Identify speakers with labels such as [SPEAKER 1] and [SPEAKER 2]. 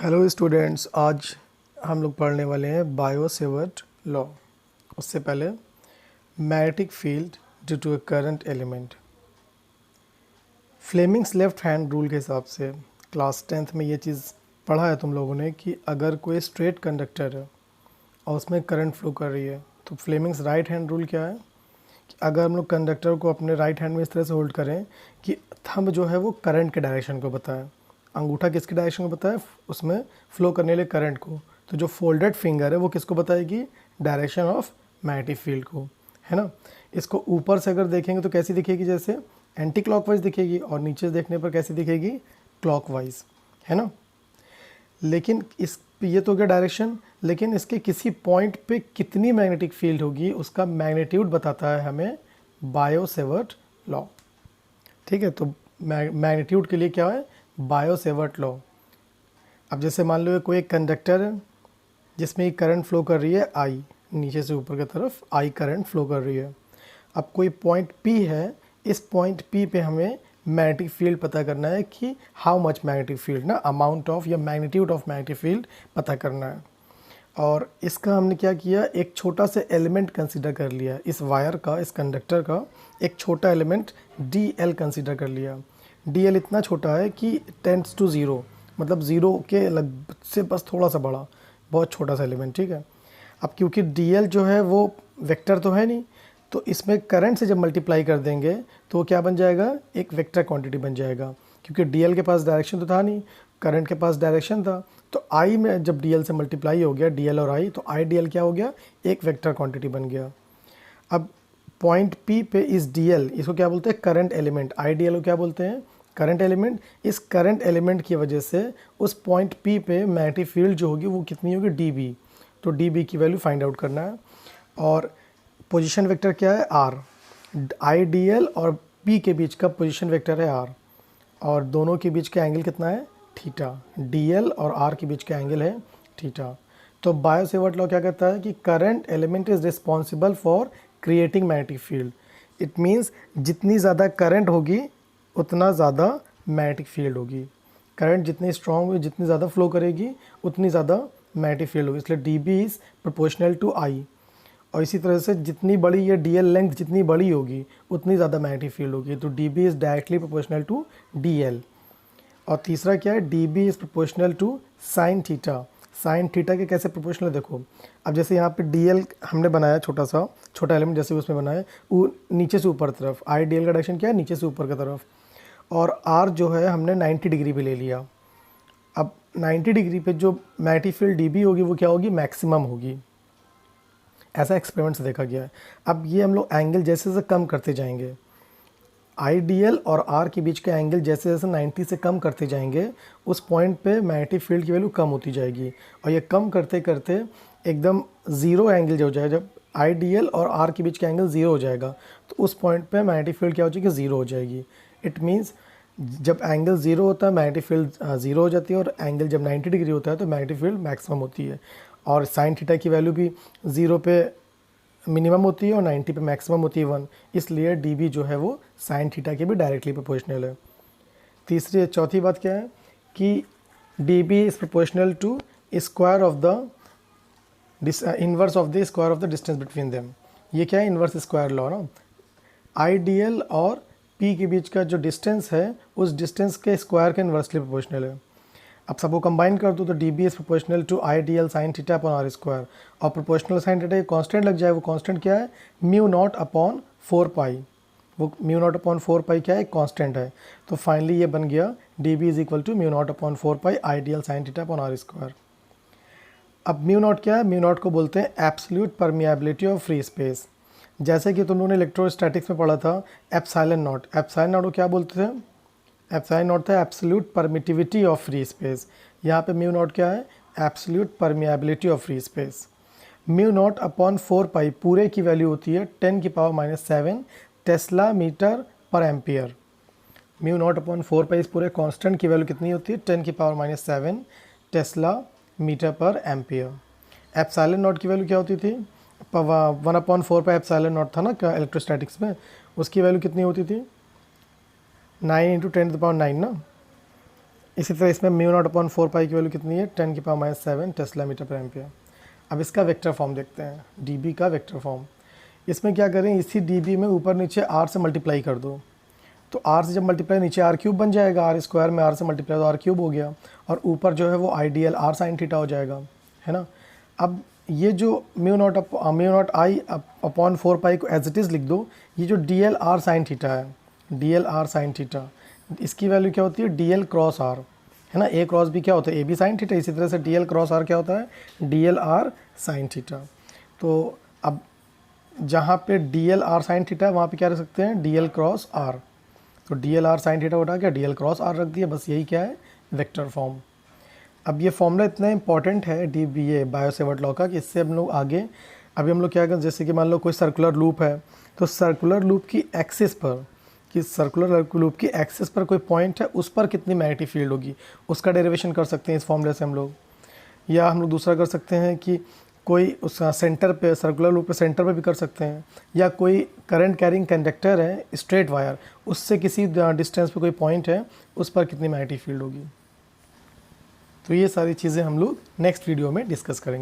[SPEAKER 1] Hello students, आज हम लोग पढ़ने वाले हैं बायो सेवर्ट लॉ। उससे पहले magnetic field due to a current element. Fleming's left hand rule के हिसाब से क्लास 10th में ये चीज़ पढ़ा है तुम लोगों ने कि अगर कोई स्ट्रेट कंडक्टर है और उसमें करंट फ्लो कर रही है तो फ्लेमिंग्स राइट हैंड रूल क्या है कि अगर हम लोग कंडक्टर को अपने राइट हैंड में इस तरह से होल्ड करें कि थंब जो है वो करंट के डायरेक्शन को बताए, अंगूठा किसके डायरेक्शन को बताए, उसमें फ्लो करने वाले करंट को, तो जो फोल्डेड फिंगर है वो किसको बताएगी, डायरेक्शन ऑफ मैग्नेटिक फील्ड को, है ना। इसको ऊपर से अगर देखेंगे तो कैसी दिखेगी, जैसे एंटी क्लॉकवाइज दिखेगी, और नीचे से देखने पर कैसी दिखेगी, क्लॉकवाइज, है ना। लेकिन इस ये तो क्या डायरेक्शन, लेकिन इसके किसी पॉइंट पे कितनी मैग्नेटिक फील्ड होगी उसका मैग्नीट्यूड बताता है हमें बायो सेवर्ट लॉ। ठीक है, तो मैग्नीट्यूड के लिए क्या है, बायो सेवर्ट लॉ। अब जैसे मान लो कोई एक कंडक्टर है जिसमें एक करंट फ्लो कर रही है आई, नीचे से ऊपर की तरफ आई करंट फ्लो कर रही है। अब कोई पॉइंट पी है, इस पॉइंट पी पे हमें मैग्नेटिक फील्ड पता करना है कि हाउ मच मैग्नेटिक फील्ड, ना अमाउंट ऑफ या मैग्नीट्यूड ऑफ मैग्नेटिक फील्ड पता करना है। और इसका हमने क्या किया, एक छोटा सा एलिमेंट कंसीडर कर लिया, इस वायर का, इस कंडक्टर का एक छोटा एलिमेंट डी एल कंसीडर कर लिया। डी एल इतना छोटा है कि टेंड्स टू ज़ीरो, मतलब ज़ीरो के लगभग से बस थोड़ा सा बड़ा, बहुत छोटा सा एलिमेंट। ठीक है, अब क्योंकि डी एल जो है वो वेक्टर तो है नहीं, तो इसमें करंट से जब मल्टीप्लाई कर देंगे तो वो क्या बन जाएगा, एक वेक्टर क्वांटिटी बन जाएगा। क्योंकि डी के पास डायरेक्शन तो था नहीं, करंट के पास डायरेक्शन था, तो आई में जब डी से मल्टीप्लाई हो गया डी और आई, तो आई डी क्या हो गया, एक वेक्टर क्वांटिटी बन गया। अब पॉइंट पी पे इस डी इसको क्या बोलते हैं, करंट एलिमेंट, आई डी को क्या बोलते हैं, करंट एलिमेंट। इस करंट एलिमेंट की वजह से उस पॉइंट पी पे मैग्नेटिक फील्ड जो होगी वो कितनी होगी, डी बी। तो डी बी की वैल्यू फाइंड आउट करना है। और पोजीशन वेक्टर क्या है, आर। आई डी एल और पी के बीच का पोजीशन वेक्टर है आर, और दोनों के बीच का एंगल कितना है, थीटा। डी एल और आर के बीच का एंगल है थीटा। तो बायो सेवर्ट लॉ क्या कहता है कि current element is responsible for creating magnetic field. It means जितनी ज़्यादा करंट होगी उतना ज़्यादा मैग्नेटिक फील्ड होगी। करंट जितनी स्ट्रॉन्ग होगी, जितनी ज़्यादा फ्लो करेगी उतनी ज़्यादा मैग्नेटिक फील्ड होगी, इसलिए d B is proportional to I. और इसी तरह से जितनी बड़ी ये डी एल लेंथ जितनी बड़ी होगी उतनी ज़्यादा मैग्नेटिक फील्ड होगी, तो D B is directly proportional to D L. और तीसरा क्या है, D B is proportional to sine theta. Sine theta के कैसे प्रोपोर्शनल है, देखो अब जैसे यहाँ पे डी एल हमने बनाया, छोटा एलिमेंट जैसे उसमें बनाया, वो नीचे से ऊपर तरफ, आई डी एल का डायरेक्शन क्या है, नीचे से ऊपर की तरफ। और आर जो है हमने 90 डिग्री पे ले लिया। अब 90 डिग्री पे जो मैग्नेटिक फील्ड डी बी होगी वो क्या होगी, मैक्सिमम होगी। ऐसा एक्सपेरिमेंट से देखा गया है। अब ये हम लोग एंगल जैसे जैसे कम करते जाएंगे, आई डी एल और आर के बीच का एंगल जैसे जैसे 90 से कम करते जाएंगे, उस पॉइंट पे मैग्नेटिक फील्ड की वैल्यू कम होती जाएगी। और ये कम करते करते एकदम ज़ीरो एंगल जो हो जाएगा, जब आई डी एल और आर के बीच का एंगल ज़ीरो हो जाएगा तो उस पॉइंट पे मैग्नेटिक फील्ड क्या हो जाएगी, ज़ीरो हो जाएगी। इट मीन्स जब एंगल ज़ीरो होता है मैग्नेटिक फील्ड ज़ीरो हो जाती है, और एंगल जब 90 डिग्री होता है तो मैग्नेटिक फील्ड मैक्सिमम होती है। और साइन थीटा की वैल्यू भी 0 पे मिनिमम होती है और 90 पे मैक्सिमम होती है 1, इसलिए डी बी जो है वो साइन थीटा के भी डायरेक्टली प्रोपोर्शनल है। चौथी बात क्या है कि D B is proportional to square of the inverse of the square of the distance between them. ये क्या है, इन्वर्स स्क्वायर लॉ ना। आई डी एल और पी के बीच का जो डिस्टेंस है उस डिस्टेंस के स्क्वायर के इन्वर्सली प्रोपोर्शनल है। अब सबको कंबाइन कर दो तो D B is proportional to I D L sine theta upon R square. और प्रोपोर्शनल साइन थीटा कांस्टेंट लग जाए, वो कांस्टेंट क्या है, म्यू नॉट अपॉन 4 पाई। वो म्यू नॉट अपॉन 4 पाई क्या है, कांस्टेंट है। तो फाइनली ये बन गया D B is equal to mu naught upon 4 pi I D L sine theta upon R square. अब म्यू नॉट क्या है, म्यू नॉट को बोलते हैं absolute permeability of free space. जैसे कि तुम लोगों ने इलेक्ट्रोस्टैटिक्स में पढ़ा था एप्सिलॉन नॉट। एप्सिलॉन नॉट को क्या बोलते थे, एप्सिलॉन नॉट था absolute permittivity of free space. यहाँ पे म्यू नॉट क्या है, absolute permeability of free space. Mu naught upon 4 पाई पूरे की वैल्यू होती है 10⁻⁻7 टेस्ला मीटर पर एम्पियर। म्यू नॉट अपॉन 4 पाई इस पूरे कांस्टेंट की वैल्यू कितनी होती है, 10⁻⁻7 टेस्ला मीटर पर एम्पियर। एप्सिलॉन नॉट की वैल्यू क्या होती थी, 1/4 पाई एप्सिलॉन नॉट था ना इलेक्ट्रोस्टैटिक्स में, उसकी वैल्यू कितनी होती थी, 9 × 10⁻9 ना। इसी तरह इसमें म्यू नॉट अपॉन 4 पाई की वैल्यू कितनी है, 10⁻⁷ टेस्ला मीटर पर एम्पियर। अब इसका वेक्टर फॉर्म देखते हैं, dB का वेक्टर फॉर्म। इसमें क्या करें, इसी dB में ऊपर नीचे r से मल्टीप्लाई कर दो, तो r से जब मल्टीप्लाई नीचे r क्यूब बन जाएगा, r स्क्वायर में r से मल्टीप्लाई तो r क्यूब हो गया, और ऊपर जो है वो आइडियल r साइन थीटा हो जाएगा, है ना। अब ये जो म्यू नॉट आई अपॉन 4 पाई को एज इट इज़ लिख दो, ये जो DL r साइन थीटा है, DL r साइन थीटा, इसकी वैल्यू क्या होती है, DL क्रॉस r, है ना। A क्रॉस B क्या होता है, AB साइन थीटा, इसी तरह से DL क्रॉस r क्या होता है, DL r साइन थीटा। तो अब जहाँ पे DL r साइन थीटा है वहाँ पे क्या रख सकते हैं, DL क्रॉस r, तो DL r साइन थीटा उठा के DL क्रॉस r रख दिया, बस यही क्या है, वेक्टर फॉर्म। अब ये फॉर्मूला इतना इंपॉर्टेंट है DBA बायो-सेवर्ट लॉ का कि इससे हम लोग आगे, अभी हम लोग क्या करें, जैसे कि मान लो कोई सर्कुलर लूप है, तो सर्कुलर लूप की एक्सिस पर, कि सर्कुलर लूप की एक्सिस पर कोई पॉइंट है, उस पर कितनी मैग्नेटिक फील्ड होगी, उसका डेरिवेशन कर सकते हैं इस फॉर्मूले से हम लोग। या हम लोग दूसरा कर सकते हैं कि कोई उसका सेंटर पे, सर्कुलर लूप पे सेंटर पे भी कर सकते हैं, या कोई करंट कैरिंग कंडक्टर है स्ट्रेट वायर, उससे किसी डिस्टेंस पे कोई पॉइंट है, उस पर कितनी मैग्नेटिक फील्ड होगी। तो ये सारी चीज़ें हम लोग नेक्स्ट वीडियो में डिस्कस करेंगे।